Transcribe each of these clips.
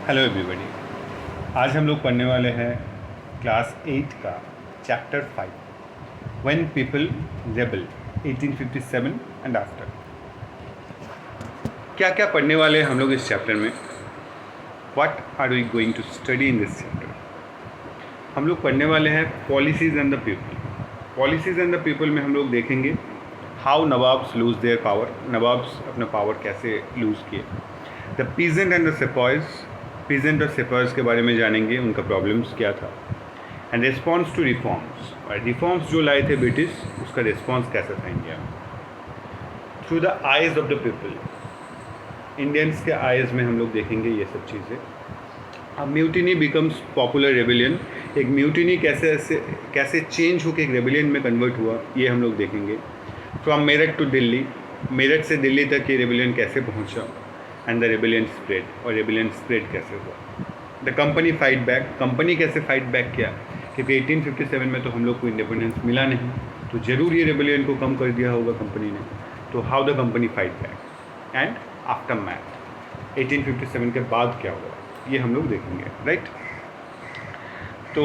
Hello everybody. आज हम लोग पढ़ने वाले हैं क्लास 8 का chapter 5 when people rebel 1857 and after. क्या क्या पढ़ने वाले हैं हम लोग इस चैप्टर में? What are we going to study in this chapter? हम लोग पढ़ने वाले हैं policies and the people. Policies and the people में हम लोग देखेंगे how nawabs lose their power, nawabs अपना पावर कैसे लूज़ किए। The peasant and the sepoys, peasant और सेपॉयज़ के बारे में जानेंगे, उनका प्रॉब्लम्स क्या था। एंड रिस्पॉन्स टू रिफॉर्म्स, और रिफॉर्म्स जो लाए थे ब्रिटिश, उसका रिस्पॉन्स कैसा था इंडिया में। Through the eyes of the people, Indians के आइज़ में हम लोग देखेंगे ये सब चीज़ें। अब म्यूटिनी बिकम्स पॉपुलर रेबेलियन, एक म्यूटिनी कैसे चेंज होकर एक रेबेलियन में कन्वर्ट हुआ, ये हम लोग देखेंगे। फ्रॉम मेरठ टू दिल्ली, मेरठ से दिल्ली तक ये रेबेलियन कैसे पहुंचा, एंड द रेबेलियन स्प्रेड, और रेबेलियन स्प्रेड कैसे हुआ। The company fight back, company कैसे फाइट बैक किया, क्योंकि 1857 में तो हम लोग को इंडिपेंडेंस मिला नहीं, तो ज़रूर ये रेबेलियन को कम कर दिया होगा कंपनी ने। तो how the company fight back and after math 1857 के बाद क्या हुआ, ये हम लोग देखेंगे, राइट। तो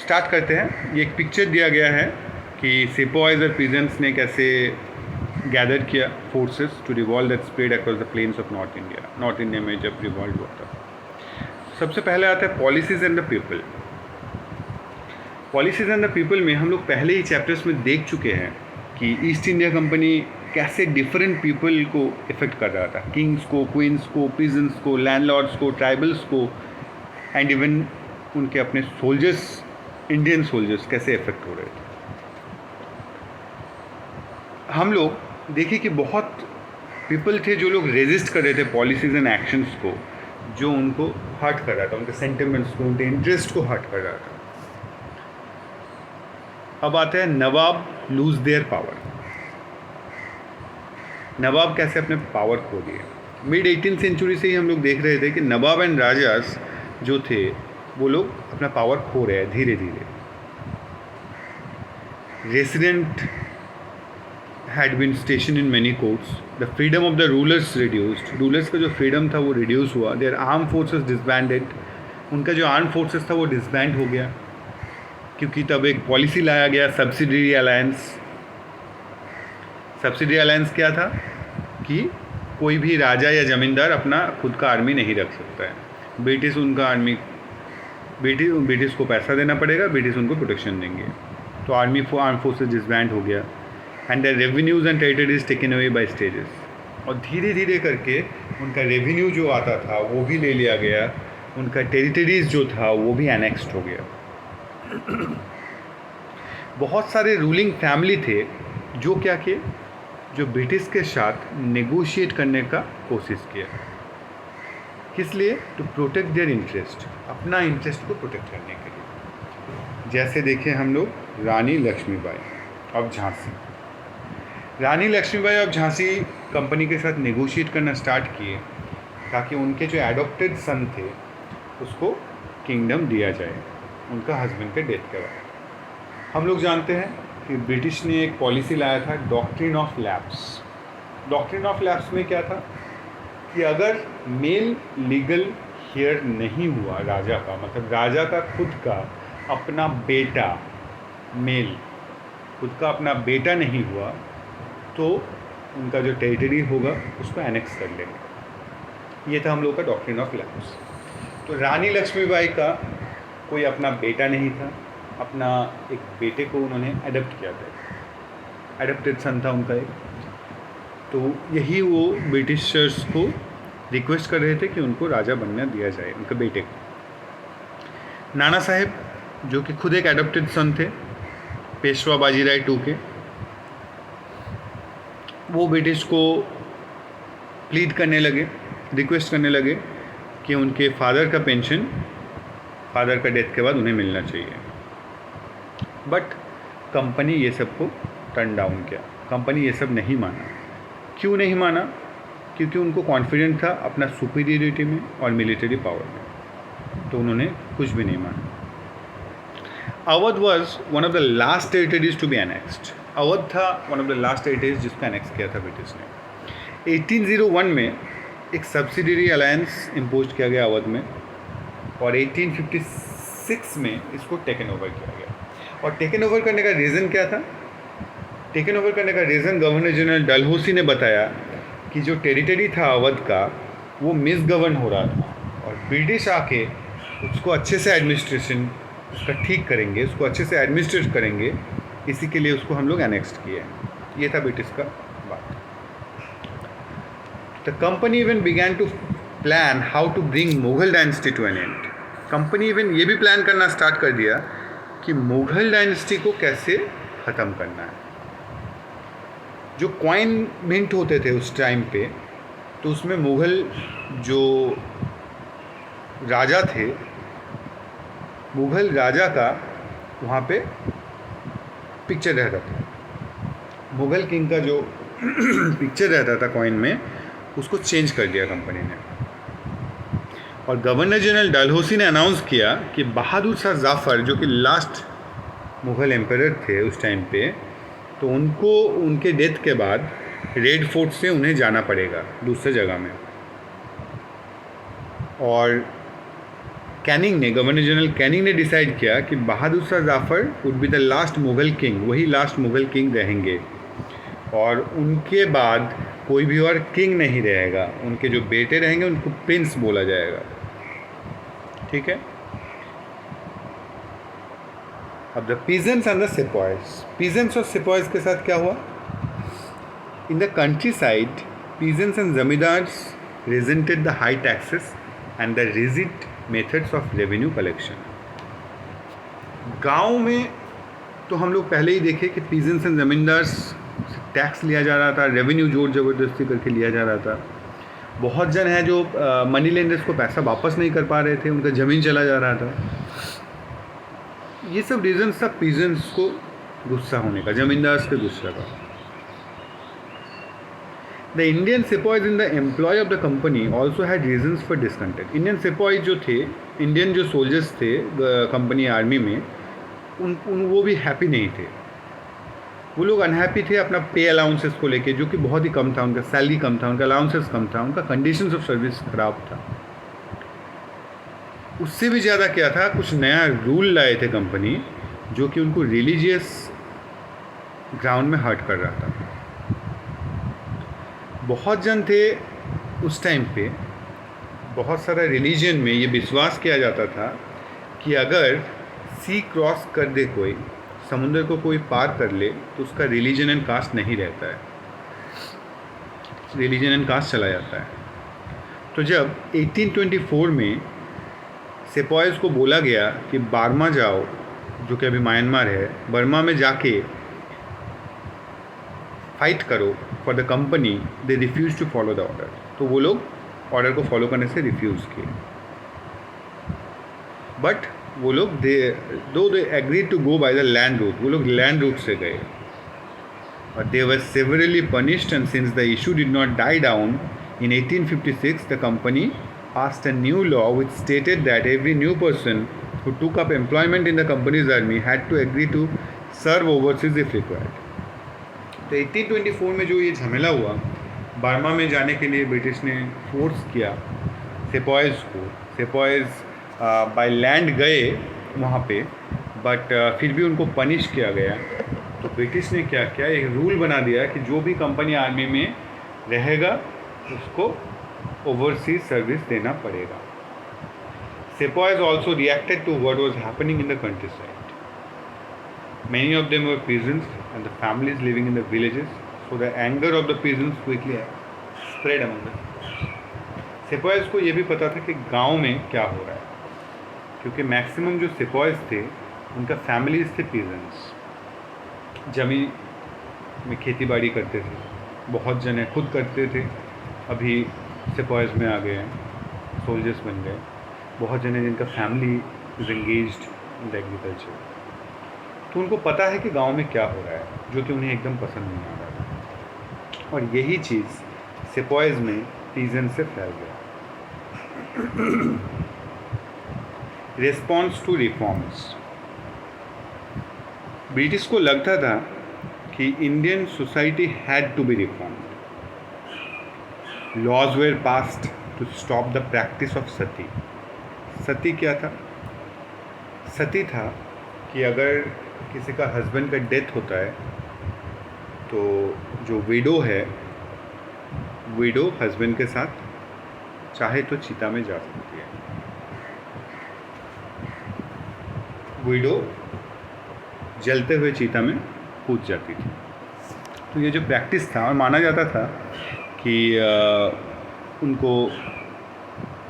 स्टार्ट करते हैं। ये एक पिक्चर दिया गया है कि सिपॉयज़ और पीजेंट्स ने कैसे गैदर किया forces to revolve that spread across the plains of north India. North India में जब रिवॉल्व हुआ था, सबसे पहले आता है policies and the people. Policies and the people में हम लोग पहले ही चैप्टर्स में देख चुके हैं कि ईस्ट इंडिया कंपनी कैसे डिफरेंट पीपल को इफ़ेक्ट कर रहा था, किंग्स को, क्वींस को, पीजेंट्स को, लैंडलॉर्ड्स को, ट्राइबल्स को, एंड इवन उनके अपने सोल्जर्स, इंडियन सोल्जर्स कैसे इफेक्ट हो रहे थे। हम लोग देखिए कि बहुत पीपल थे जो लोग रेजिस्ट कर रहे थे पॉलिसीज़ एंड एक्शंस को, जो उनको हर्ट कर रहा था, उनके सेंटिमेंट्स को, उनके इंटरेस्ट को हर्ट कर रहा था। अब आते हैं नवाब लूज देयर पावर। नवाब कैसे अपने पावर खो दिए। मिड 18th सेंचुरी से ही हम लोग देख रहे थे कि नवाब एंड राजास जो थे वो लोग अपना पावर खो रहे हैं धीरे धीरे। Resident had been stationed in many courts. The freedom of the rulers reduced. Rulers का जो freedom था वो reduce हुआ. Their armed forces disbanded. उनका जो armed forces था वो disband हो गया, क्योंकि तब एक पॉलिसी लाया गया सब्सिडरी अलायंस। सब्सिडरी अलायंस क्या था कि कोई भी राजा या जमींदार अपना खुद का आर्मी नहीं रख सकता है। ब्रिटिश उनका आर्मी, ब्रिटिश को पैसा देना पड़ेगा, ब्रिटिश उनको प्रोटेक्शन देंगे। तो आर्मी आर्म फोर्सेज डिसबैंड हो गया। And the revenues and territories taken away by stages, और धीरे धीरे करके उनका रेवेन्यू जो आता था वो भी ले लिया गया, उनका टेरिटरीज जो था वो भी एनेक्स्ड हो गया। बहुत सारे रूलिंग फैमिली थे जो क्या किए, जो ब्रिटिश के साथ नेगोशिएट करने का कोशिश किया। किस लिए? टू प्रोटेक्ट देयर इंटरेस्ट, अपना इंटरेस्ट को प्रोटेक्ट करने के लिए। जैसे देखें हम लोग Rani Lakshmibai of Jhansi. Rani Lakshmibai of Jhansi company के साथ नेगोशिएट करना स्टार्ट किए ताकि उनके जो एडॉप्टेड सन थे उसको किंगडम दिया जाए उनका हस्बैंड के डेथ के बाद। हम लोग जानते हैं कि ब्रिटिश ने एक पॉलिसी लाया था, doctrine of lapse. Doctrine of lapse में क्या था कि अगर मेल लीगल हेयर नहीं हुआ राजा का, मतलब राजा का खुद का अपना बेटा, मेल खुद का अपना बेटा नहीं हुआ, तो उनका जो टेरिटरी होगा उसको एनेक्स कर लेंगे। ये था हम लोग का डॉक्ट्रिन ऑफ लैप्स। तो रानी लक्ष्मीबाई का कोई अपना बेटा नहीं था, अपना एक बेटे को उन्होंने अडॉप्ट किया था, अडॉप्टेड सन था उनका एक। तो यही वो ब्रिटिशर्स को रिक्वेस्ट कर रहे थे कि उनको राजा बनने दिया जाए, उनके बेटे को। नाना साहेब जो कि खुद एक अडॉप्टेड सन थे पेशवा बाजीराव टू के, वो ब्रिटिश को प्लीड करने लगे, रिक्वेस्ट करने लगे कि उनके फादर का पेंशन, फादर का डेथ के बाद उन्हें मिलना चाहिए। बट कंपनी ये सब को टर्न डाउन किया, कंपनी ये सब नहीं माना। क्यों नहीं माना? क्योंकि उनको कॉन्फिडेंट था अपना सुपीरियरिटी में और मिलिट्री पावर में, तो उन्होंने कुछ भी नहीं माना। Awadh was one of the last territories to be annexed. Awadh था one of the last territories जिसको एनेक्स किया था ब्रिटिश ने। 1801 में एक सब्सिडरी अलायंस इम्पोज किया गया अवध में, और 1856 में इसको टेकन ओवर किया गया। और टेकन ओवर करने का रीज़न क्या था? टेकन ओवर करने का रीज़न गवर्नर जनरल डलहौसी ने बताया कि जो टेरिटरी था अवध का वो मिसगवर्न हो रहा था और ब्रिटिश आके उसको अच्छे से एडमिनिस्ट्रेशन उसका ठीक करेंगे, उसको अच्छे से एडमिनिस्ट्रेट करेंगे, इसी के लिए उसको हम लोग एनेक्स्ट किए हैं। ये था ब्रिटिश का बात। The company even began to plan how to bring Mughal dynasty to an end. Company even ये भी प्लान करना स्टार्ट कर दिया कि मुगल डायनेस्टी को कैसे ख़त्म करना है। जो कॉइन मिंट होते थे उस टाइम पे, तो उसमें मुग़ल जो राजा थे, मुग़ल राजा का वहाँ पे पिक्चर रहता था। मुग़ल किंग का जो पिक्चर रहता था कॉइन में, उसको चेंज कर दिया कंपनी ने। और गवर्नर जनरल डलहौसी ने अनाउंस किया कि बहादुर शाह ज़फ़र, जो कि लास्ट मुग़ल एम्परर थे उस टाइम पे, तो उनको उनके डेथ के बाद रेड फोर्ट से उन्हें जाना पड़ेगा दूसरे जगह में। और कैनिंग ने, गवर्नर जनरल कैनिंग ने डिसाइड किया कि Bahadur Shah Zafar would be the last Mughal king, वही लास्ट मुग़ल किंग रहेंगे और उनके बाद कोई भी और किंग नहीं रहेगा। उनके जो बेटे रहेंगे उनको प्रिंस बोला जाएगा। ठीक है। अब the peasants and the sepoys. Peasants और सिपॉयज के साथ क्या हुआ? इन the country side peasants and zamindars resented the high taxes and the rigid methods of revenue collection. गांव में तो हम लोग पहले ही देखे कि पीजेंट्स एंड जमींदार्स से टैक्स लिया जा रहा था, रेवेन्यू जोर ज़बरदस्ती करके लिया जा रहा था। बहुत जन है जो मनी लेंडर्स को पैसा वापस नहीं कर पा रहे थे, उनका ज़मीन चला जा रहा था। ये सब रीजंस था पीजेंट्स को गुस्सा होने का, जमींदार्स के गुस्सा का। The Indian sepoys in the employ of the company also had reasons for discontent. Indian sepoys जो थे, इंडियन जो सोल्जर्स थे कंपनी आर्मी में, उन वो भी हैप्पी नहीं थे। वो लोग अनहैप्पी थे अपना पे अलाउंसेस को लेके, जो कि बहुत ही कम था, उनका सैलरी कम था, उनका अलाउंसेस कम था, उनका कंडीशंस ऑफ सर्विस ख़राब था। उससे भी ज़्यादा क्या था, कुछ नया रूल लाए थे कंपनी जो कि उनको रिलीजियस ग्राउंड में हर्ट कर रहा था। बहुत जन थे उस टाइम पे, बहुत सारा रिलीजन में ये विश्वास किया जाता था कि अगर सी क्रॉस कर दे, कोई समुंदर को कोई पार कर ले, तो उसका रिलीजन एंड कास्ट नहीं रहता है, रिलीजन एंड कास्ट चला जाता है। तो जब 1824 में सेपॉयज़ को बोला गया कि बर्मा जाओ, जो कि अभी म्यांमार है, बर्मा में जाके फाइट करो for the company, they refuse to follow the order. तो वो लोग ऑर्डर को फॉलो करने से रिफ्यूज़ किए। बट वो लोग they agreed to go by the land route, वो लोग लैंड रूट से गए और they were severely punished. And since the issue did not die down in 1856 the company passed a new law which stated that every new person who took up employment in the company's army had to agree to serve overseas if required. तो 1824 में जो ये झमेला हुआ, Burma में जाने के लिए ब्रिटिश ने फोर्स किया सेपॉयज़ को। सेपॉयज़ बाय लैंड गए वहाँ पे, बट फिर भी उनको पनिश किया गया। तो ब्रिटिश ने क्या किया, एक रूल बना दिया कि जो भी कंपनी आर्मी में रहेगा उसको ओवरसीज सर्विस देना पड़ेगा। Sepoys also reacted to what was happening in the countryside. Many of them were peasants and the families living in the villages, so the anger of the peasants quickly spread among them. सेपॉयज़ को ये भी पता था कि गांव में क्या हो रहा है, क्योंकि मैक्सिमम जो सेपॉयज़ थे उनका फैमिलीज थे पीजेंट्स, जमीन में खेती बाड़ी करते थे। बहुत जने खुद करते थे, अभी सेपॉयज़ में आ गए हैं, सोल्जर्स बन गए। बहुत जने जिनका family is engaged in the agriculture. तो उनको पता है कि गांव में क्या हो रहा है, जो कि उन्हें एकदम पसंद नहीं आ रहा था। और यही चीज़ सेपॉयज़ में पीजेंट से फैल गया। Response to reforms. ब्रिटिश को लगता था कि Indian society had to be reformed. Laws were passed to stop the practice of sati. Sati क्या था? सती था कि अगर किसी का हस्बैंड का डेथ होता है तो जो विडो है, विडो हस्बैंड के साथ चाहे तो चिता में जा सकती है। विडो जलते हुए चीता में कूद जाती थी। तो ये जो प्रैक्टिस था, और माना जाता था कि उनको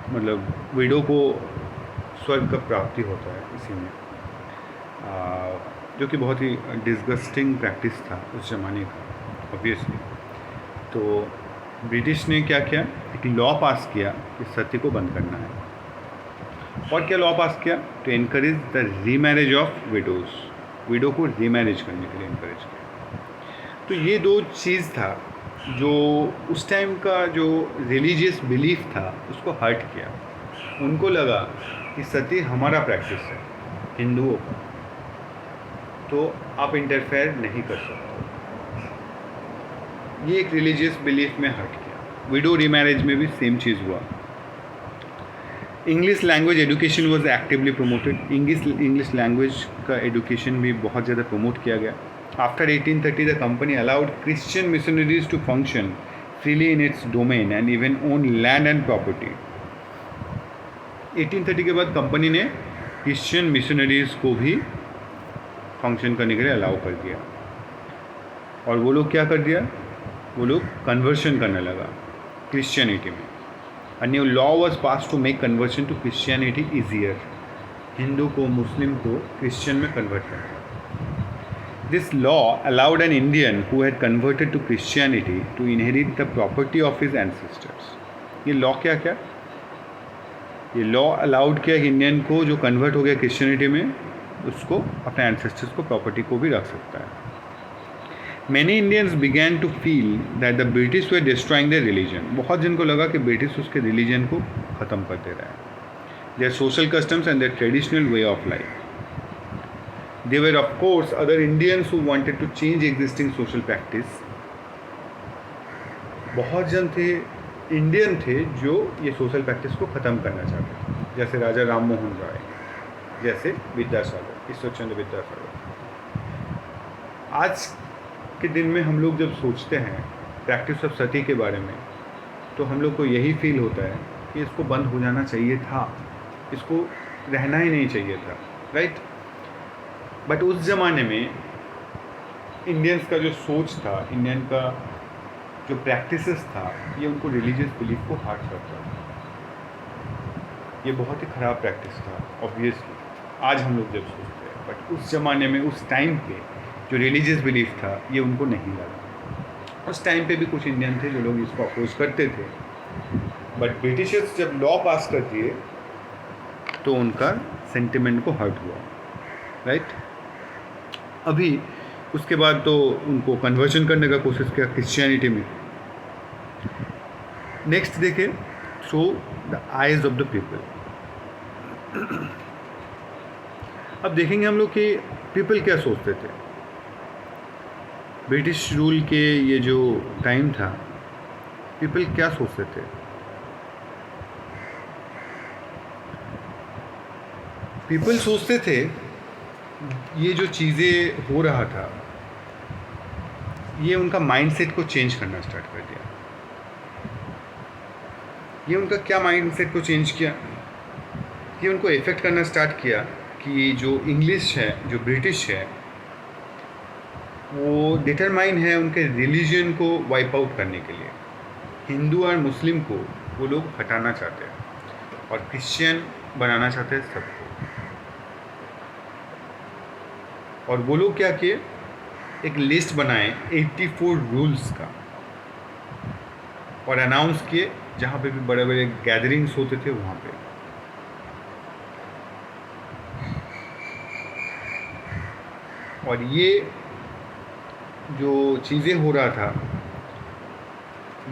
मतलब विडो को स्वर्ग का प्राप्ति होता है इसी में, जो कि बहुत ही डिस्गस्टिंग प्रैक्टिस था उस ज़माने का ऑब्वियसली। तो ब्रिटिश ने क्या किया, एक लॉ पास किया कि सती को बंद करना है। और क्या लॉ पास किया? To encourage the remarriage of widows, widow को रीमैरिज करने के लिए इनकरेज किया। तो ये दो चीज़ था जो उस टाइम का जो रिलीजियस बिलीफ था उसको हर्ट किया। उनको लगा कि सती हमारा प्रैक्टिस है हिंदुओं का, तो आप इंटरफेयर नहीं कर सकते। ये एक रिलीजियस बिलीफ में हर्ट किया। विडो रीमैरिज में भी सेम चीज़ हुआ। English language education was actively promoted. English language का एजुकेशन भी बहुत ज़्यादा प्रमोट किया गया। After 1830 the company allowed Christian missionaries to function freely in its domain and even own land and property. 1830 के बाद कंपनी ने क्रिश्चियन मिशनरीज को भी फंक्शन करने के लिए अलाउ कर दिया। और वो लोग क्या कर दिया, वो लोग कन्वर्शन करने लगा क्रिश्चियनिटी में। A new law was passed to make conversion to Christianity easier. Hindu को, मुस्लिम को क्रिश्चियन में कन्वर्ट करना। This law allowed an Indian who had converted to Christianity to inherit the property of his ancestors. ये law क्या क्या? ये law allowed किया कि इंडियन को जो कन्वर्ट हो गया क्रिश्चियनिटी में, उसको अपने एंसेस्टर्स को प्रॉपर्टी को भी रख सकता है। Many Indians began to feel that the British were destroying their religion. बहुत जिनको लगा कि ब्रिटिश उसके रिलीजन को ख़त्म कर दे रहा है। Their social customs and their traditional way of life. There were of course other Indians who wanted to change existing social practice. बहुत जन थे, इंडियन थे जो ये सोशल प्रैक्टिस को ख़त्म करना चाहते थे, जैसे राजा राम मोहन राय, जैसे विद्यासागर, ईश्वरचंद्र विद्यासागर। आज के दिन में हम लोग जब सोचते हैं प्रैक्टिस ऑफ सती के बारे में, तो हम लोग को यही फील होता है कि इसको बंद हो जाना चाहिए था, इसको रहना ही नहीं चाहिए था, राइट। बट उस ज़माने में इंडियंस का जो सोच था, इंडियन का जो प्रैक्टिसेस था, ये उनको रिलीजियस बिलीफ को हार्ट करता था। ये बहुत ही ख़राब प्रैक्टिस था ऑब्वियसली, आज हम लोग जब सोचते हैं। बट उस ज़माने में, उस टाइम पे जो रिलीजियस बिलीफ था, ये उनको नहीं लगा। उस टाइम पे भी कुछ इंडियन थे जो लोग इसको अपोज करते थे। बट ब्रिटिशर्स जब लॉ पास कर दिए तो उनका सेंटिमेंट को हर्ट हुआ, राइट। अभी उसके बाद तो उनको कन्वर्जन करने का कोशिश किया क्रिश्चियनिटी में। नेक्स्ट देखें, through the eyes of the people. अब देखेंगे हम लोग कि पीपल क्या सोचते थे। ब्रिटिश रूल के ये जो टाइम था, पीपल क्या सोचते थे। पीपल सोचते थे ये जो चीज़ें हो रहा था, ये उनका माइंडसेट को चेंज करना स्टार्ट कर दिया। ये उनका क्या माइंडसेट को चेंज किया, ये उनको इफ़ेक्ट करना स्टार्ट किया कि जो इंग्लिश है, जो ब्रिटिश है, वो डिटरमाइन है उनके रिलीजन को वाइप आउट करने के लिए। हिंदू और मुस्लिम को वो लोग हटाना चाहते हैं और क्रिश्चियन बनाना चाहते हैं सबको। और वो लोग क्या किए, एक लिस्ट बनाए 84 रूल्स का और अनाउंस किए, जहाँ पे भी बड़े बड़े गैदरिंग्स होते थे वहाँ पे। और ये जो चीज़ें हो रहा था,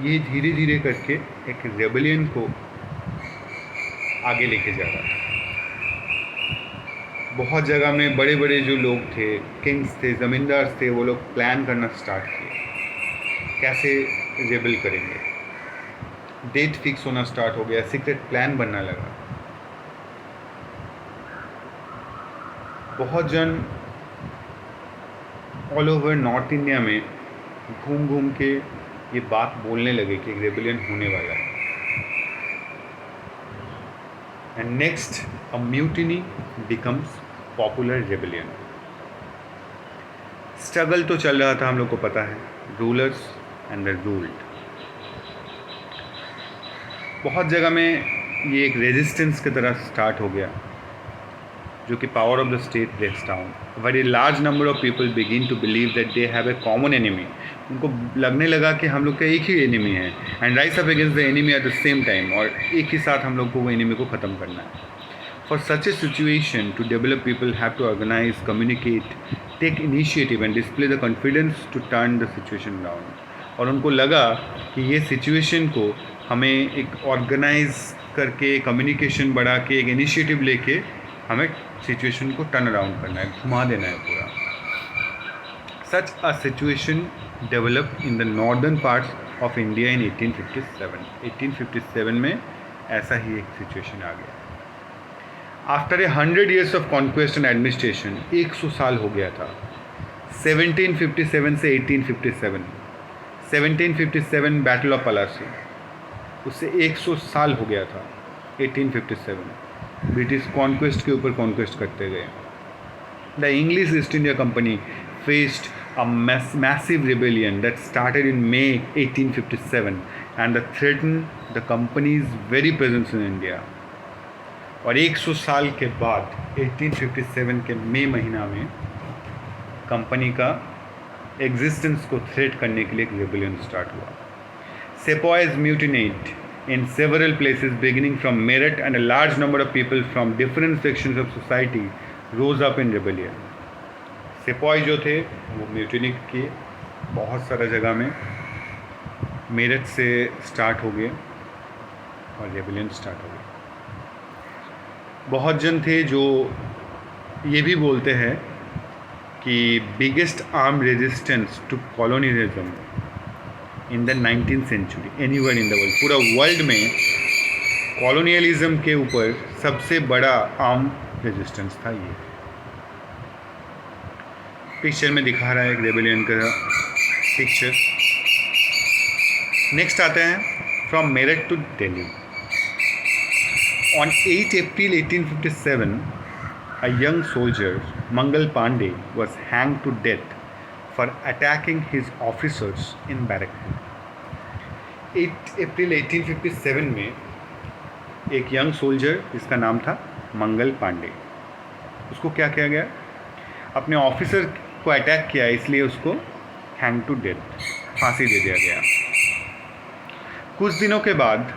ये धीरे धीरे करके एक रेबेलियन को आगे लेके जा रहा था। बहुत जगह में बड़े बड़े जो लोग थे, किंग्स थे, ज़मींदार थे, वो लोग प्लान करना स्टार्ट किए कैसे रेबल करेंगे। डेट फिक्स होना स्टार्ट हो गया, सीक्रेट प्लान बनना लगा। बहुत जन ऑल ओवर नॉर्थ इंडिया में घूम घूम के ये बात बोलने लगे कि रेबेलियन होने वाला है। And next a mutiny becomes popular rebellion. Struggle तो चल रहा था, हम लोग को पता है, रूलर्स एंड द रूल्ड। बहुत जगह में ये एक रेजिस्टेंस की तरह स्टार्ट हो गया, जो कि power of the state breaks down. Very large number of people begin to believe that they have a common enemy. उनको लगने लगा कि हम लोग का एक ही एनिमी है, and rise up against the enemy at the same time, और एक ही साथ हम लोग को वो एनिमी को ख़त्म करना है। For such a situation to develop people have to organise, communicate, take initiative and display the confidence to turn the situation down. और उनको लगा कि ये सिचुएशन को हमें एक ऑर्गेनाइज करके, कम्युनिकेशन बढ़ा के, एक इनिशिएटिव लेके हमें सिचुएशन को टर्न अराउंड करना है, घुमा देना है पूरा। Such a situation develop in the northern parts of India in 1857। 1857 में ऐसा ही एक सिचुएशन आ गया। After 100 years of conquest and administration, 100 साल हो गया था। 1757 से 1857, 1757 बैटल ऑफ पलासी, उससे 100 साल हो गया था। 1857 ब्रिटिश कॉन्क्वेस्ट के ऊपर कॉन्क्वेस्ट करते गए। The English east India company faced a massive rebellion that started in May 1857 and that threatened the company's very presence in India. और 100 साल के बाद 1857 के मई महीना में कंपनी का एग्जिस्टेंस को थ्रेट करने के लिए एक रेबेलियन स्टार्ट हुआ। Sepoys mutinied in several places beginning from Meerut, and a large number of people from different sections of society rose up in rebellion. सिपाही जो थे वो म्यूटिनी किए बहुत सारा जगह में। मेरठ से स्टार्ट हो गए और रेबेलियन स्टार्ट हो गए। बहुत जन थे जो ये भी बोलते हैं कि biggest arm resistance to colonialism in the 19th century anywhere in the world. पूरा वर्ल्ड में कॉलोनियलिज्म के ऊपर सबसे बड़ा आर्म रेजिस्टेंस था ये। पिक्चर में दिखा रहा है एक रेबेलियन का पिक्चर। नेक्स्ट आते हैं from Meerut to Delhi. On 8 April 1857 a young soldier, Mangal Pandey, was hanged to death for attacking his officers in Barakpur. 8 April 1857 में एक यंग सोल्जर जिसका नाम था मंगल पांडे, उसको क्या किया गया, अपने ऑफिसर को अटैक किया, इसलिए उसको हैंग टू डेथ, फांसी दे दिया गया। कुछ दिनों के बाद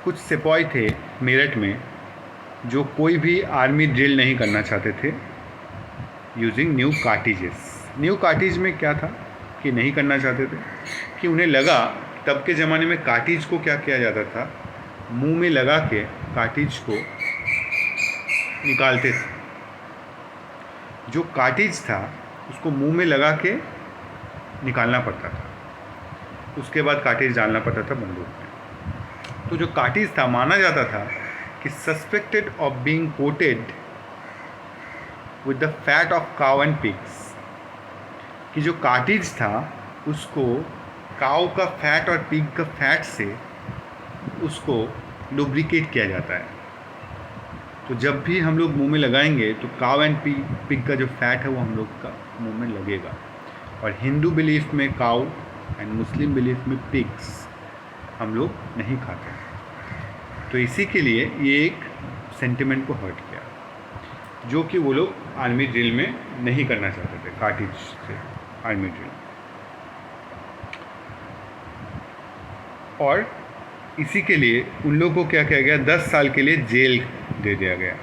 कुछ सिपाही थे मेरठ में जो कोई भी आर्मी ड्रिल नहीं करना चाहते थे using new cartridges. New cartridge में क्या था कि नहीं करना चाहते थे कि उन्हें लगा, तब के ज़माने में कार्टिज को क्या किया जाता था, मुंह में लगा के कार्टिज को निकालते थे। जो कार्टिज था उसको मुंह में लगा के निकालना पड़ता था, उसके बाद कार्टिज डालना पड़ता था बंदूक में। तो जो कार्टिज था, माना जाता था कि suspected of being coated with the fat of cow and pigs, कि जो कार्टिज था उसको काउ का फैट और पिग का फैट से उसको लुब्रिकेट किया जाता है। तो जब भी हम लोग मुंह में लगाएंगे तो काउ एंड पिग का जो फैट है वो हम लोग का मुंह में लगेगा। और हिंदू बिलीफ में काउ एंड मुस्लिम बिलीफ में पिग्स हम लोग नहीं खाते, तो इसी के लिए ये एक सेंटिमेंट को हर्ट किया, जो कि वो लोग आर्मी ड्रिल में नहीं करना चाहते थे, कार्टिज से आर्मी ड्रिल। और इसी के लिए उन लोगों को क्या किया गया, 10 साल के लिए जेल दे दिया गया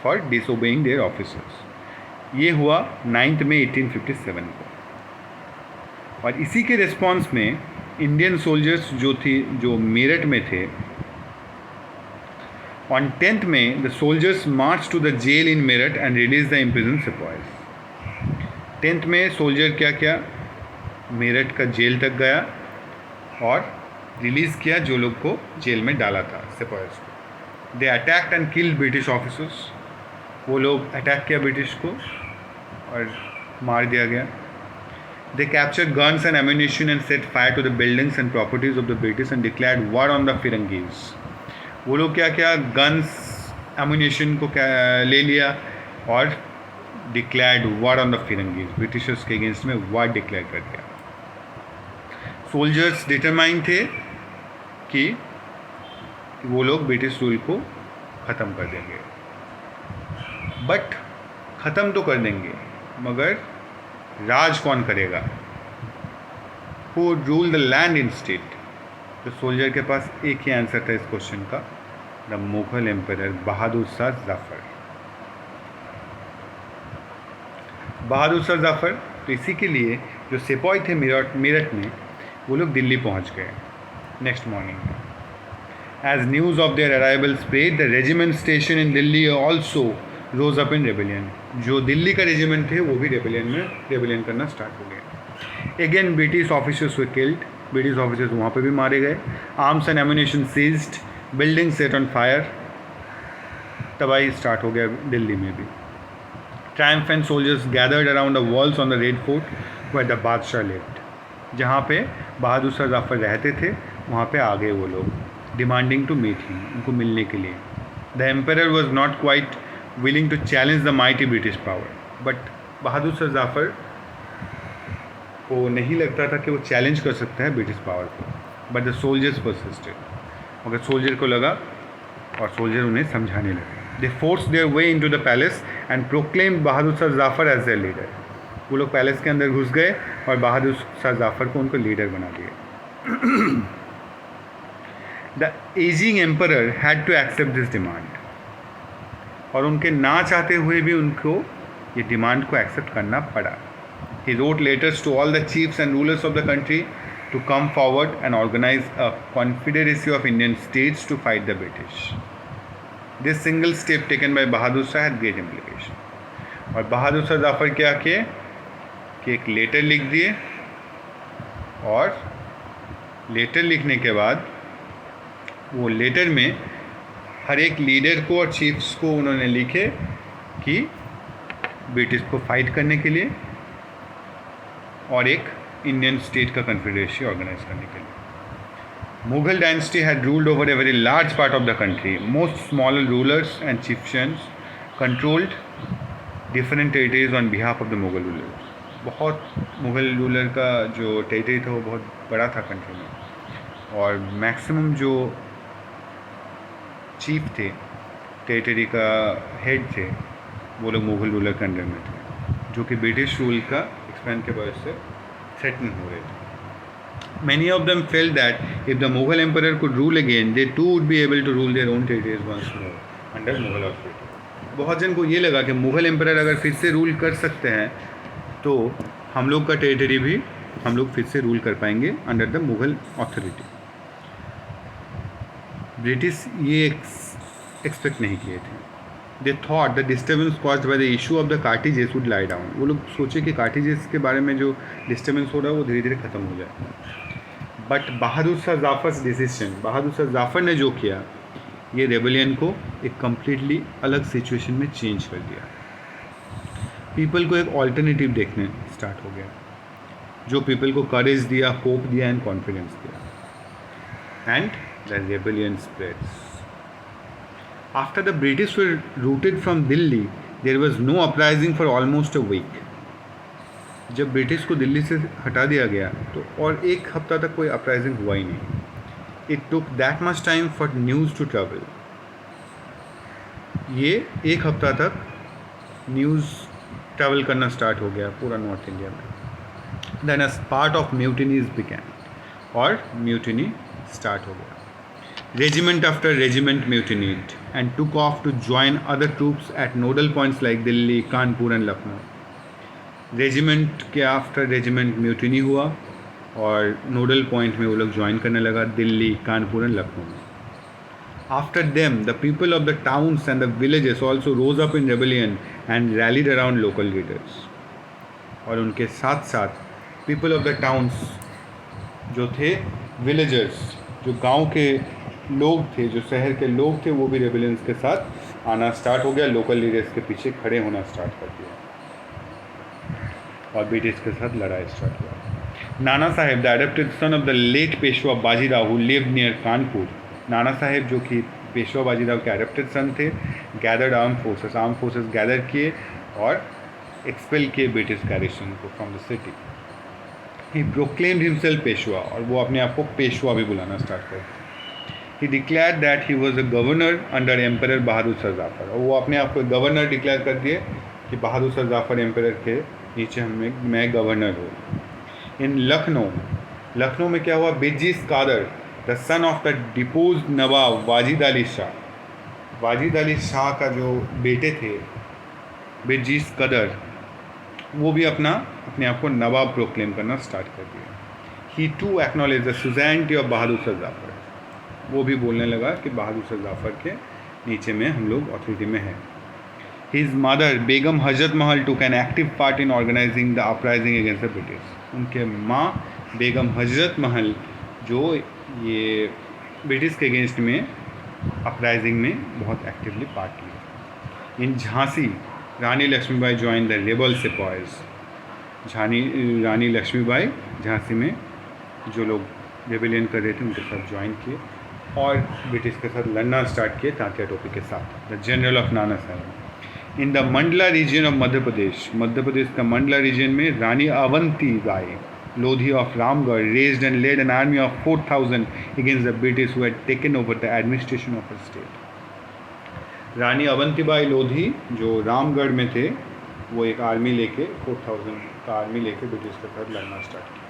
फॉर डिसोबेइंग देयर ऑफिसर्स। ये हुआ 9 मई 1857 को। और इसी के रिस्पॉन्स में इंडियन सोल्जर्स जो मेरठ में थे, on 10 May the soldiers march to the jail in Meerut and release the imprison sipahis. 10 में सोल्जर क्या किया, मेरठ का जेल तक गया और रिलीज़ किया जो लोग को जेल में डाला था, सिपाहीज को। They attacked and killed British officers वो लोग अटैक किया ब्रिटिश को और मार दिया गया. They captured guns and ammunition and set fire to the buildings and properties of the British and declared war on the Firangis. वो लोग क्या क्या गन्स एमुनिशन को ले लिया और declared war on the firangis, Britishers के अगेंस्ट में वार डिक्लेयर कर दिया. सोल्जर्स डिटरमाइन थे कि वो लोग ब्रिटिश रूल को ख़त्म कर देंगे, बट ख़त्म तो कर देंगे मगर राज कौन करेगा? Who rule the land in state? तो सोल्जर के पास एक ही आंसर था इस क्वेश्चन का, द मुगल एम्परर बहादुर शाह जाफर. बहादुर शाह जाफर. तो इसी के लिए जो सिपाही थे मेरठ में, वो लोग दिल्ली पहुंच गए नेक्स्ट मॉर्निंग में. As news of their arrival spread, the regiment station in Delhi also rose up in rebellion. जो दिल्ली का रेजिमेंट थे वो भी रेबेलियन करना स्टार्ट हो गया. Again British officers were killed. British officers वहाँ पे भी मारे गए. Arms and ammunition seized, building set on fire. तबाही स्टार्ट हो गया दिल्ली में भी. Triumphant soldiers gathered around the walls on the Red Fort where the badshah lived. जहाँ पे बहादुर शाह जाफर रहते थे वहाँ पे आ गए वो लोग, डिमांडिंग टू मीट हिम, उनको मिलने के लिए. The emperor was not quite willing to challenge the mighty British power, but बहादुर शाह जाफर को नहीं लगता था कि वो चैलेंज कर सकता है ब्रिटिश पावर को, बट द सोल्जर्स परसिस्टेड. मगर सोल्जर को लगा और सोल्जर उन्हें समझाने लगे. They force their way into the palace and proclaimed Bahadur Shah Zafar as their leader. वो लोग पैलेस के अंदर घुस गए और बहादुर शाह जाफर को उनको लीडर बना दिया. The ageing emperor had to accept this demand. और उनके ना चाहते हुए भी उनको ये डिमांड को एक्सेप्ट करना पड़ा. He wrote letters to all the chiefs and rulers of the country to come forward and organise a confederacy of Indian states to fight the British. This single step taken by Bahadur Shah had great implication. और बहादुर शाह जाफर क्या किए कि एक letter लिख दिए, और letter लिखने के बाद वो लेटर में हर एक लीडर को और चीफ्स को उन्होंने लिखे कि ब्रिटिश को फाइट करने के लिए और एक इंडियन स्टेट का कन्फेडरेसी ऑर्गेनाइज करने के लिए. Mughal dynasty had ruled over a very large part of the country. Most smaller rulers and chieftains controlled different territories on behalf of the Mughal rulers. बहुत मुगल रूलर का जो टेरिटरी था वो बहुत बड़ा था कंट्री में, और मैक्सिमम जो चीफ थे, टेरिटरी का हेड थे, वो लोग मुगल रूलर के अंडर में थे, जो कि ब्रिटिश रूल का एक्सपेंड के वजह से थ्रेटन हो रहे थे. Many of them felt that if the Mughal emperor could rule again, they too would be able to rule their own territories once more under Mughal authority. बहुत जन को ये लगा कि मुगल एम्परर अगर फिर से रूल कर सकते हैं तो हम लोग का टेरिटरी भी हम लोग फिर से रूल कर पाएंगे under the Mughal authority. British ये एक्सपेक्ट नहीं किए थे. They thought the disturbance caused by the issue of the cartridges would lie down. वो लोग सोचे कि कार्टिजेस के बारे में जो डिस्टर्बेंस हो रहा है वो धीरे धीरे ख़त्म हो जाए. बट बहादुर शाह जाफर डिसीजन, बहादुर शाह जाफर ने जो किया, ये रेबेलियन को एक कम्प्लीटली अलग सिचुएशन में चेंज कर दिया. पीपल को एक ऑल्टरनेटिव देखने स्टार्ट हो गया, जो पीपल को करेज दिया, होप दिया एंड कॉन्फिडेंस दिया. And the rebellion spreads. After the British were routed from Delhi, there was no uprising for almost a week. जब ब्रिटिश को दिल्ली से हटा दिया गया तो और एक हफ्ता तक कोई अपराइजिंग हुआ ही नहीं. It took that much time for news to travel. ये एक हफ्ता तक न्यूज़ ट्रैवल करना स्टार्ट हो गया पूरा नॉर्थ इंडिया में. Then a part of mutinies began. और म्यूटिनी स्टार्ट हो गया. Regiment after regiment mutinied and took off to join other troops at nodal points like Delhi, Kanpur and Lucknow. Regiment के after regiment mutiny हुआ और nodal point में वो लोग join करने लगा दिल्ली, कानपुर एंड लखनऊ में. After them the people of the towns and the villages also rose up in rebellion and rallied around local leaders. और उनके साथ साथ पीपल ऑफ द टाउन्स जो थे, विलेजर्स जो गांव के लोग थे, जो शहर के लोग थे, वो भी रेबेलियंस के साथ आना स्टार्ट हो गया, लोकल लीडर्स के पीछे खड़े होना स्टार्ट कर दिया और ब्रिटिश के साथ लड़ाई स्टार्ट हुआ. Nana Saheb, the adopted son of the late Peshwa Bajirao who lived near Kanpur. Nana Saheb जो कि पेशवा बाजीराव के एडप्टेड सन थे, गैदर्ड आर्म फोर्सेस गैदर किए और एक्सपेल किए ब्रिटिश गैरिसन को from the city. He proclaimed himself Peshwa, और वो अपने आप को पेशवा भी बुलाना स्टार्ट कर दिया. He declared that he was a governor under emperor Bahadur Shah Zafar, और वो अपने आप को गवर्नर डिक्लेयर कर दिए कि बहादुर शाह जाफर एम्परर के नीचे मैं गवर्नर हूँ. इन लखनऊ में क्या हुआ, Birjis Qadr the son of the depose Nawab Wajid Ali Shah का जो बेटे थे बेजीज कदर, वो भी अपने आप को नवाब प्रोक्लेम करना स्टार्ट कर दिया. ही टू एक्नॉलेज द सुजैनिटी ऑफ बहादुर शाह जाफर, वो भी बोलने लगा कि बहादुर शाह जाफर के नीचे में हम लोग अथॉरिटी में हैं. His mother Begum Hazrat Mahal took an active part in organising the uprising against the British. उनके माँ बेगम हजरत महल जो ये ब्रिटिश के अगेंस्ट में अपराइजिंग में बहुत एक्टिवली पार्ट लिया. इन Jhansi Rani Lakshmibai join the rebel सिपाहीज. रानी लक्ष्मीबाई झांसी में जो लोग रेबेलियन कर रहे थे उनके साथ ज्वाइन किए और ब्रिटिश के साथ लड़ना स्टार्ट किए तात्या टोपी के साथ. The general of Nana Saheb. In the Mandla region of Madhya Pradesh का मंडला रीजन में Rani Avanti Bai Lodhi of Ramgarh raised and led an army of 4,000 against the British who had taken over the administration of the state. Rani Avantibai Lodhi जो रामगढ़ में थे, वो एक आर्मी लेके 4,000 का आर्मी लेके ब्रिटिश के साथ लड़ना स्टार्ट किया.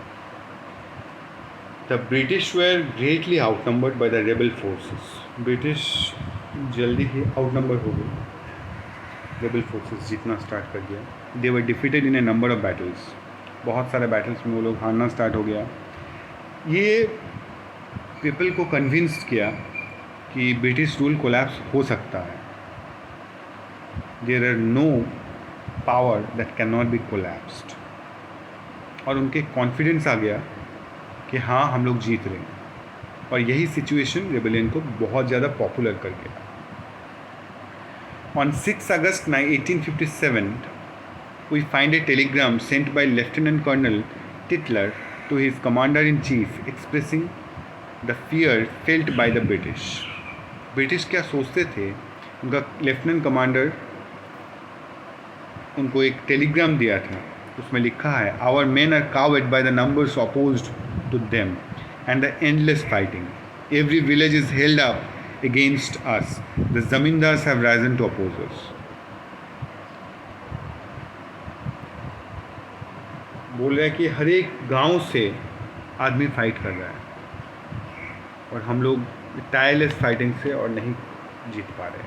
The British were greatly outnumbered by the rebel forces. British जल्दी ही आउटनंबर हो गए, रेबल फोर्सेस जीतना स्टार्ट कर दिया. They were defeated in a number of battles. बहुत सारे बैटल्स में वो लोग हारना स्टार्ट हो गया. ये पीपल को कन्विंस किया कि ब्रिटिश रूल कोलैप्स हो सकता है. There are no power that can not be collapsed. और उनके कॉन्फिडेंस आ गया कि हाँ हम लोग जीत रहे हैं. और यही सिचुएशन रेबेलियन को बहुत ज़्यादा पॉपुलर कर गया. On 6 August 1857, we find a telegram sent by Lieutenant Colonel Tytler to his commander-in-chief expressing the fear felt by the British. British क्या सोचते थे, उनका लेफ्टिनेंट कमांडर उनको एक टेलीग्राम दिया था. उसमें लिखा है, Our men are cowed by the numbers opposed to them and the endless fighting. Every village is held up against us. The zamindars have risen to oppose us. बोल रहा है कि हर एक गांव से आदमी फाइट कर रहा है और हम लोग टायरलेस फाइटिंग से और नहीं जीत पा रहे.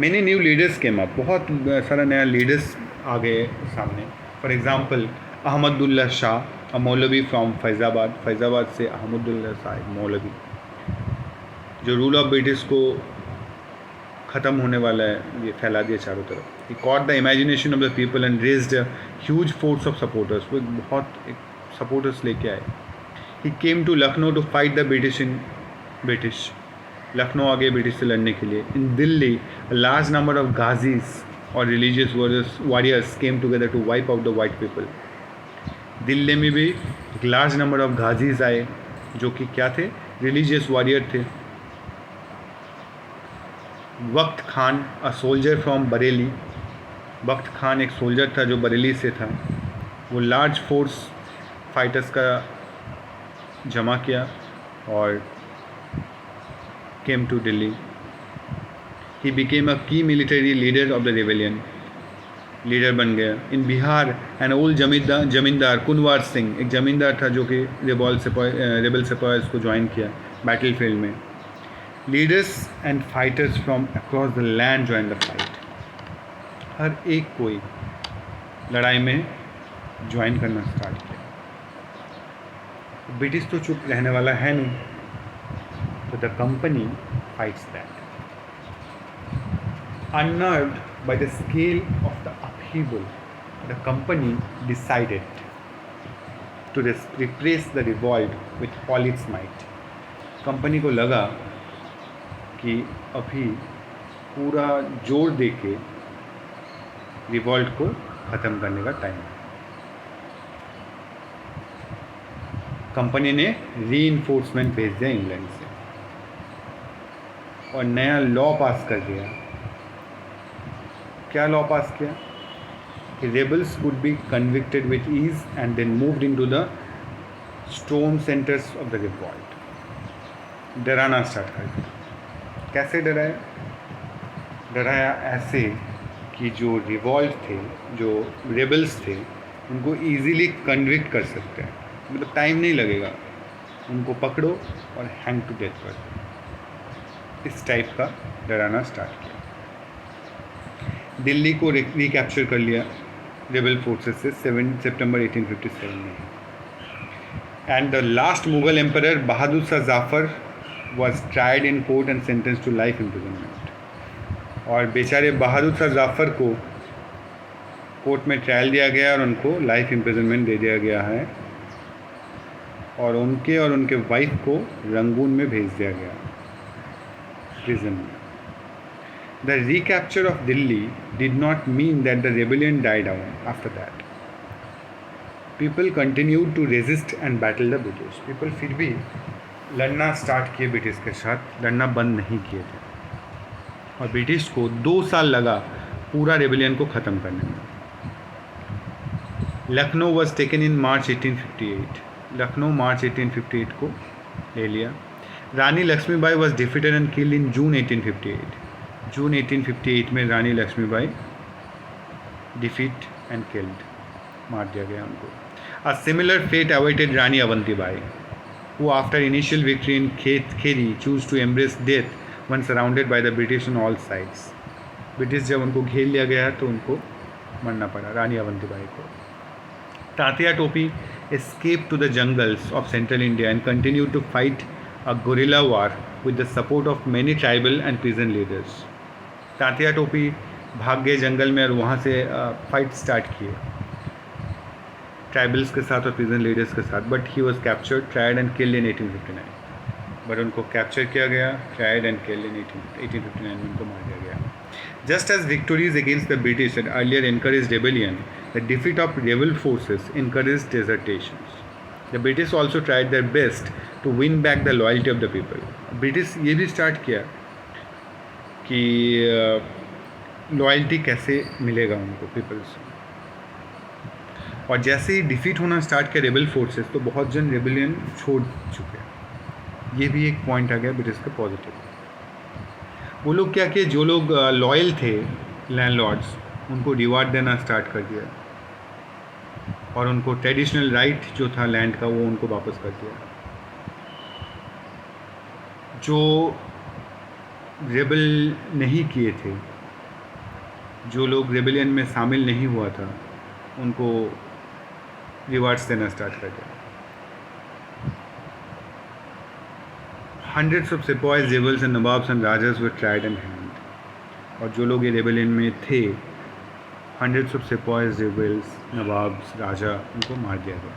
मैंने न्यू लीडर्स केम अप, बहुत सारा नया लीडर्स आ गए सामने. फॉर एग्जांपल अहमदुल्ला शाह, अ मौलवी फ्रॉम फैज़ाबाद से अहमदुल्ला शाह मौलवी जो रूल ऑफ ब्रिटिश को ख़त्म होने वाला है ये फैला दिया चारों तरफ. He caught the imagination of the people and raised a huge force of supporters. वो बहुत सपोर्टर्स लेके आए. He came to Lucknow to fight the British. Lucknow आ गए ब्रिटिश से लड़ने के लिए. In Delhi a large number of ghazis और religious warriors came together to wipe out the white people. Delhi में भी एक लार्ज नंबर ऑफ गाजीज आए जो कि क्या थे, रिलीजियस वॉरियर थे. वक्त Khan a soldier from Bareilly. वक्त खान एक सोल्जर था जो बरेली से था. वो लार्ज फोर्स फाइटर्स का जमा किया और came to Delhi. He became a key military leader of the rebellion. Leader बन गया. इन बिहार एन ओल्ड जमींदार कुनवार सिंह, एक जमींदार था जो कि रेबल सिपाहीज को ज्वाइन किया बैटल फील्ड में. Leaders and fighters from across the land join the fight. हर एक कोई लड़ाई में ज्वाइन करना स्टार्ट किया. ब्रिटिश तो चुप रहने वाला है नहीं, तो the company fights that. Unnerved by the scale of the upheaval, the company decided to repress the revolt with all its might. Company को लगा कि अभी पूरा जोर दे के रिवॉल्ट को ख़त्म करने का टाइम है। कंपनी ने रीइंफोर्समेंट भेज दिया इंग्लैंड से और नया लॉ पास कर दिया। क्या लॉ पास किया कि rebels could be convicted with ease and then moved into the storm centres of the revolt. डराना स्टार्ट कर दिया। कैसे डराया? डराया ऐसे कि जो रिवॉल्ट थे, जो रेबल्स थे, उनको इजीली कन्विक्ट कर सकते हैं, मतलब टाइम नहीं लगेगा, उनको पकड़ो और हैंग टू डेथ कर दो। इस टाइप का डराना स्टार्ट किया। दिल्ली को रिकैप्चर कर लिया रेबल फोर्सेस से 7 सितंबर 1857 में। And the last Mughal emperor Bahadur Shah Zafar was tried in court and sentence to life imprisonment. और बेचारे बहादुर शाह जाफर को कोर्ट में ट्रायल दिया गया और उनको लाइफ इम्प्रिजनमेंट दे दिया गया है और उनके वाइफ को रंगून में भेज दिया गया प्रिजन में। The recapture of Delhi did not mean that the rebellion died out after that. People continued to resist and battle the British. People फिर भी लड़ना स्टार्ट किए ब्रिटिश के साथ, लड़ना बंद नहीं किए थे और ब्रिटिश को 2 साल लगा पूरा रेबेलियन को ख़त्म करने में। Lucknow was taken in March 1858। Lucknow March 1858 को ले लिया। Rani Lakshmibai was defeated and killed in June 1858। June 1858 में Rani Lakshmibai defeat and killed, मार दिया गया उनको। A similar fate awaited Rani Avantibai, who after initial victory in Kheri chose to embrace death when surrounded by the British on all sides। British जब उनको घेर लिया गया तो उनको मरना पड़ा, रानी अवंतीबाई को। तात्या टोपी escaped to the jungles of central India and continued to fight a guerrilla war with the support of many tribal and peasant leaders। Tatya टोपी भाग गए जंगल में और वहाँ से फाइट स्टार्ट किए ट्राइबल्स के साथ और पीजन लीडर्स के साथ। But he was captured, tried and killed in 1859। But उनको कैप्चर किया गया, ट्राइड एंड किल्ड इन 1859 में उनको मार दिया गया। Just as victories against the British and earlier encouraged rebellion, the defeat of rebel forces encouraged desertions। The British also tried their best to win back the loyalty of the people। British ये भी start किया कि loyalty कैसे मिलेगा उनको peoples. और जैसे ही defeat होना स्टार्ट किया रेबल फोर्सेस तो बहुत जन रेबेलियन छोड़ चुके। ये भी एक पॉइंट आ गया ब्रिटिश का पॉजिटिव। वो लोग क्या किए, जो लोग लॉयल थे लैंडलॉर्ड्स, उनको रिवार्ड देना स्टार्ट कर दिया और उनको ट्रेडिशनल राइट जो था लैंड का वो उनको वापस कर दिया। जो रेबल नहीं किए थे, जो लोग रेबेलियन में शामिल नहीं हुआ था, उनको रिवार्ड्स देना स्टार्ट कर दिया। Hundreds of sipahis, rebels and nawabs and rajas were tried and hanged. और जो लोग ये रेबेलियन में थे, hundreds of sipahis, rebels, nawabs, राजा, उनको मार दिया गया।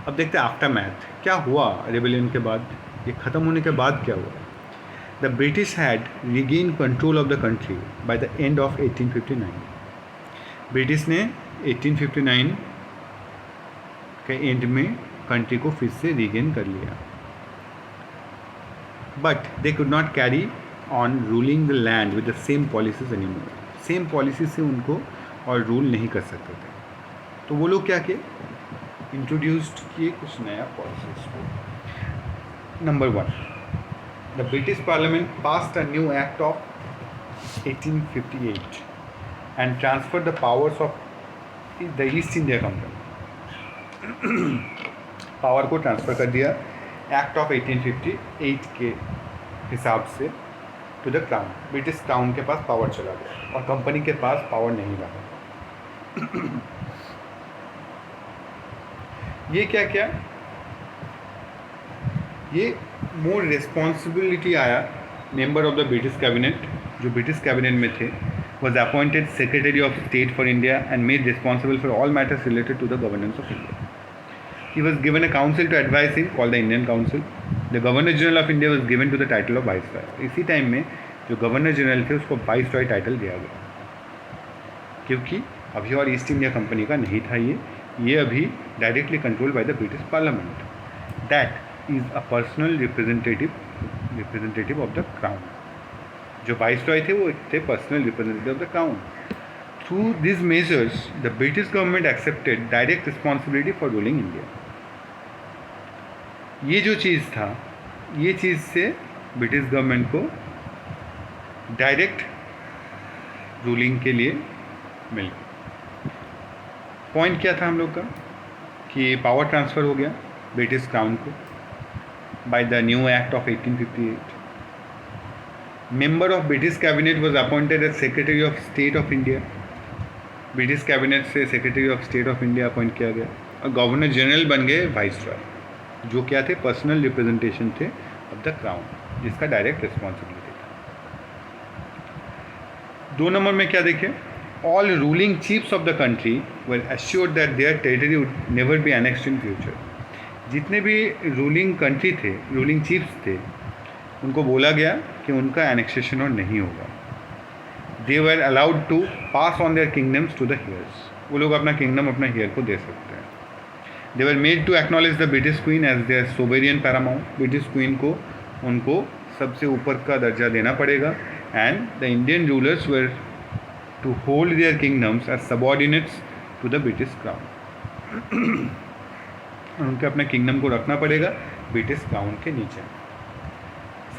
अब देखते हैं आफ्टर मैथ क्या हुआ रेबेलियन के बाद, ये ख़त्म होने के बाद क्या हुआ। The British had regain control of the country by the end of 1859। British ने 1859 के एंड में कंट्री को फिर से रीगेन कर लिया। But they could not carry on ruling the land with the same policies anymore. Same policy से उनको और रूल नहीं कर सकते थे, तो वो लोग क्या किए, इंट्रोड्यूस्ड किए कुछ नया पॉलिसीज को। Number 1, the British parliament passed a new act of 1858 and transferred the powers of the East India Company। Power को ट्रांसफ़र कर दिया एक्ट ऑफ 1858 के हिसाब से to the crown. British crown के पास पावर चला गया और कंपनी के पास पावर नहीं रहा। ये क्या क्या, ये मोर रिस्पॉन्सिबिलिटी आया member of the British cabinet, जो ब्रिटिश कैबिनेट में थे, was appointed Secretary of State for India and made responsible for all matters related to the governance of India। He was given a council to advise him called the Indian Council। The Governor General of India was given to the title of Viceroy। इसी time में जो governor general थे उसको viceroy title दिया गया, क्योंकि अभी और ईस्ट इंडिया कंपनी का नहीं था ये अभी directly controlled by the British parliament, that is a personal representative of the crown. जो वाइसरॉय थे वो थे personal representative of the crown. Through this measures the British government accepted direct responsibility for ruling India. ये जो चीज़ था, ये चीज़ से British government को डायरेक्ट रूलिंग के लिए मिल गया। पॉइंट क्या था हम लोग का कि पावर ट्रांसफ़र हो गया ब्रिटिश क्राउन को by the new act of 1858। Member of British cabinet was appointed as secretary of state of India. British cabinet से secretary of state of India appoint किया गया और गवर्नर जनरल बन गए viceroy, जो क्या थे, पर्सनल रिप्रेजेंटेशन थे ऑफ द क्राउन, जिसका डायरेक्ट रिस्पॉन्सिबिलिटी था। 2 नंबर में क्या देखें, all ruling chiefs of the country were assured that their territory would never be annexed in future. जितने भी रूलिंग कंट्री थे, रूलिंग चीफ्स थे, उनको बोला गया कि उनका एनेक्सेशन और नहीं होगा। They were allowed to pass on their kingdoms to the heirs. वो लोग अपना किंगडम अपना हेयर को दे सकते हैं। They were made to acknowledge the British queen as their sovereign paramount. British queen को उनको सबसे ऊपर का दर्जा देना पड़ेगा। And the Indian rulers were to hold their kingdoms as subordinates to the British crown. उनके अपने किंगडम को रखना पड़ेगा ब्रिटिश क्राउन के नीचे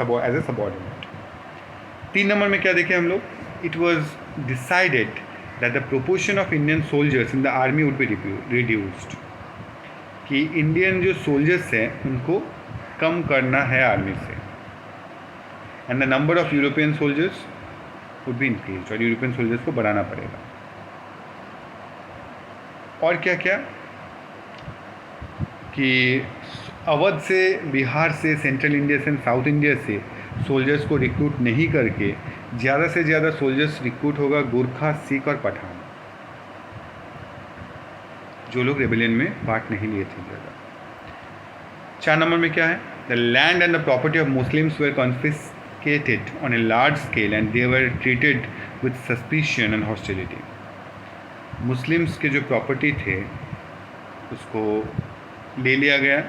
एज ए सबऑर्डिनेट। 3 नंबर में क्या देखें हम लोग, it was decided that the proportion of Indian soldiers in the army would be reduced. कि इंडियन जो सोल्जर्स हैं उनको कम करना है आर्मी से। And the number of European soldiers would be increase, और यूरोपियन सोल्जर्स को बढ़ाना पड़ेगा। और क्या क्या कि अवध से, बिहार से, सेंट्रल इंडिया से, साउथ इंडिया से सोल्जर्स को रिक्रूट नहीं करके ज़्यादा से ज़्यादा सोल्जर्स रिक्रूट होगा गोरखा, सिख और पठान, जो लोग रेबेलियन में पार्ट नहीं लिए थे ज़्यादा। 4 नंबर में क्या है, the land and the property of Muslims were confiscated on a large scale and they were treated with suspicion and hostility. Muslims के जो प्रॉपर्टी थे उसको ले लिया गया,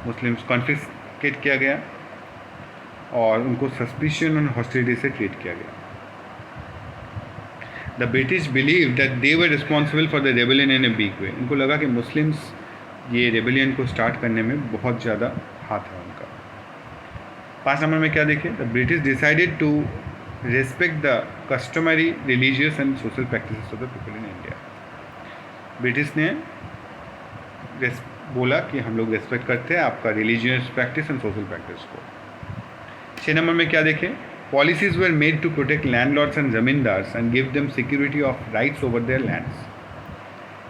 मुस्लिम्स कॉन्फिस्केट किया गया और उनको सस्पिशन और हॉस्टिलिटी से ट्रीट किया गया। The British believe that they were responsible for the rebellion in a big way. इनको लगा कि मुस्लिम्स ये रेबेलियन को स्टार्ट करने में बहुत ज़्यादा हाथ है उनका। 5 नंबर में क्या देखें, the British decided to respect the customary religious and social practices of the people in India. British ने बोला कि हम लोग रेस्पेक्ट करते हैं आपका religious practice and social practice को। 6 नंबर में क्या देखें, policies were made to protect landlords and zamindars and give them security of rights over their lands.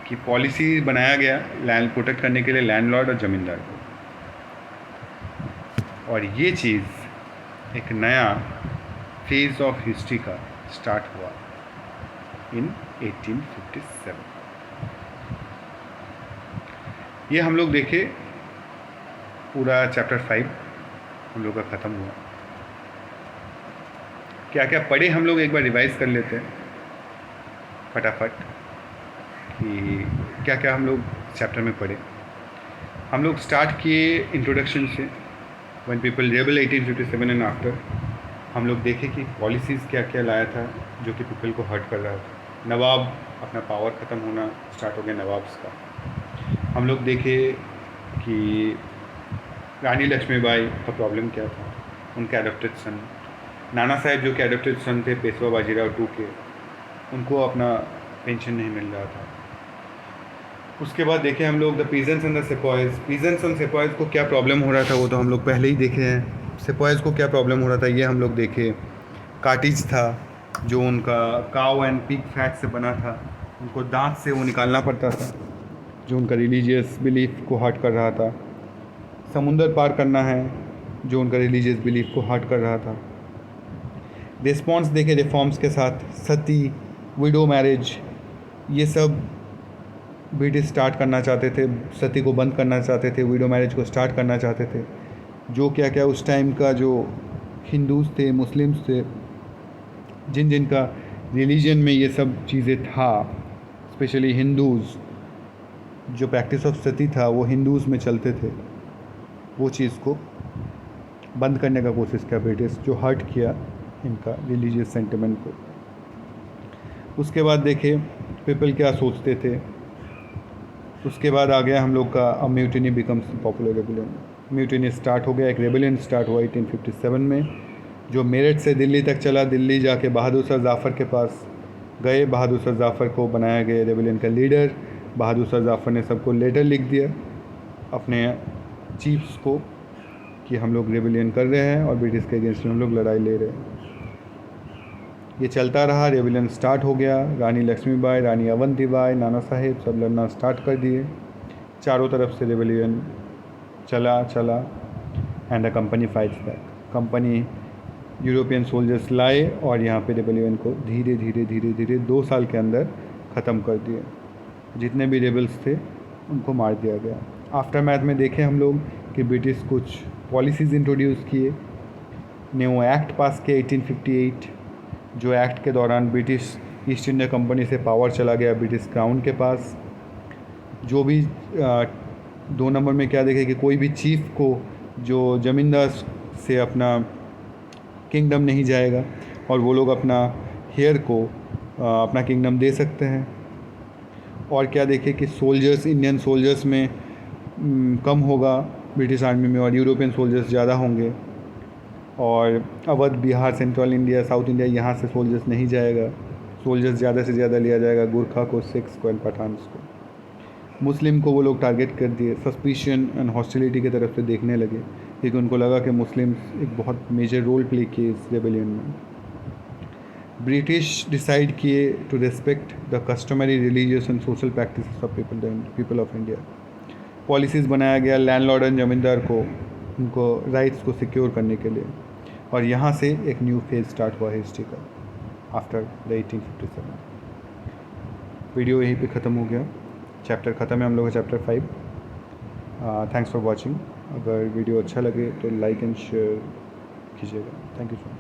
कि पॉलिसी बनाया गया लैंड प्रोटेक्ट करने के लिए लैंडलॉर्ड और ज़मींदार को। और ये चीज़ एक नया फेज ऑफ हिस्ट्री का स्टार्ट हुआ इन 1857। ये हम लोग देखे पूरा चैप्टर 5 हम लोग का ख़त्म हुआ। क्या क्या पढ़े हम लोग एक बार रिवाइज कर लेते हैं फटाफट कि क्या क्या हम लोग चैप्टर में पढ़े। हम लोग स्टार्ट किए इंट्रोडक्शन से, when people rebel 1857 and after. हम लोग देखे कि पॉलिसीज़ क्या क्या लाया था जो कि पीपल को हर्ट कर रहा था। नवाब अपना पावर ख़त्म होना स्टार्ट हो गया नवाब्स का। हम लोग देखे कि रानी लक्ष्मीबाई का प्रॉब्लम क्या था, उनके एडॉप्टेड सन नाना साहेब जो कि एडॉप्टेड सन थे पेशवा बाजीराव टू के, उनको अपना पेंशन नहीं मिल रहा था। उसके बाद देखे हम लोग the peasants and the sepoys. Peasants and sepoys को क्या प्रॉब्लम हो रहा था वो तो हम लोग पहले ही देखे हैं। सेपॉयज़ को क्या प्रॉब्लम हो रहा था ये हम लोग देखे। कार्टिज था जो उनका काउ एंड पिग फैट से बना था, उनको दांत से वो निकालना पड़ता था, जो उनका रिलीजियस बिलीफ को हर्ट कर रहा था। समुंदर पार करना है जो उनका रिलीजियस बिलीफ को हर्ट कर रहा था। रिस्पॉन्स देखे रिफॉर्म्स के साथ, सती, विडो मैरिज, ये सब ब्रिटिश स्टार्ट करना चाहते थे, सती को बंद करना चाहते थे, विडो मैरिज को स्टार्ट करना चाहते थे, जो क्या क्या उस टाइम का जो हिंदूज़ थे, मुस्लिम्स थे, जिन जिन का रिलीजन में ये सब चीज़ें था, स्पेशली हिंदूज़, जो प्रैक्टिस ऑफ सती था वो हिंदूज़ में चलते थे, वो चीज़ को बंद करने का कोशिश किया ब्रिटिश, जो हर्ट किया इनका रिलीजियस सेंटिमेंट को। उसके बाद देखे पीपल क्या सोचते थे। उसके बाद आ गया हम लोग का mutiny becomes popular rebellion. Mutiny start हो गया, एक रेबेलियन स्टार्ट हुआ 1857 में, जो मेरठ से दिल्ली तक चला। दिल्ली जाके बहादुर शाह ज़फ़र के पास गए, बहादुर शाह ज़फ़र को बनाया गया रेबेलियन का लीडर। बहादुर शाह ज़फ़र ने सबको लेटर लिख दिया अपने चीफ्स को कि हम लोग रेबेलियन कर रहे हैं और ब्रिटिश के अगेंस्ट में हम लोग लड़ाई ले रहे हैं। ये चलता रहा, रेबेलियन स्टार्ट हो गया। रानी लक्ष्मीबाई, रानी अवंतीबाई, नाना साहेब सब लड़ना स्टार्ट कर दिए। चारों तरफ से रेबेलियन चला and the company fights back. Company European soldiers लाए और यहाँ पे रेबेलियन को धीरे धीरे 2 साल के अंदर ख़त्म कर दिए। जितने भी रेबल्स थे उनको मार दिया गया। आफ्टर मैथ में देखें हम लोग कि ब्रिटिश कुछ पॉलिसीज़ इंट्रोड्यूस किए, न्यू एक्ट पास किया 1858, जो एक्ट के दौरान ब्रिटिश ईस्ट इंडिया कंपनी से पावर चला गया ब्रिटिश क्राउन के पास। जो भी 2 नंबर में क्या देखे कि कोई भी चीफ को जो ज़मींदार से अपना किंगडम नहीं जाएगा और वो लोग अपना हेयर को अपना किंगडम दे सकते हैं। और क्या देखे कि सोल्जर्स, इंडियन सोल्जर्स में कम होगा ब्रिटिश आर्मी में और यूरोपियन सोल्जर्स ज़्यादा होंगे। और Awadh, Bihar, central India, south India, यहाँ से सोल्जर्स नहीं जाएगा। सोल्जर्स ज़्यादा से ज़्यादा लिया जाएगा गोरखा को, सिख्स को एंड पठान्स को। मुस्लिम को वो लोग टारगेट कर दिए, सस्पिशन एंड हॉस्टिलिटी की तरफ से देखने लगे, क्योंकि उनको लगा कि मुस्लिम्स एक बहुत मेजर रोल प्ले किए इस रेबेलियन में। ब्रिटिश डिसाइड किए to respect the customary religious and social practices of people of India. Policies बनाया गया लैंडलॉर्ड एंड जमींदार को, उनको राइट्स को सिक्योर करने के लिए। और यहाँ से एक न्यू फेज स्टार्ट हुआ हिस्ट्री का आफ्टर द 1857। वीडियो यहीं पे ख़त्म हो गया, चैप्टर ख़त्म है हम लोग का, चैप्टर 5। Thanks for watching. अगर वीडियो अच्छा लगे तो लाइक एंड शेयर कीजिएगा। Thank you so much.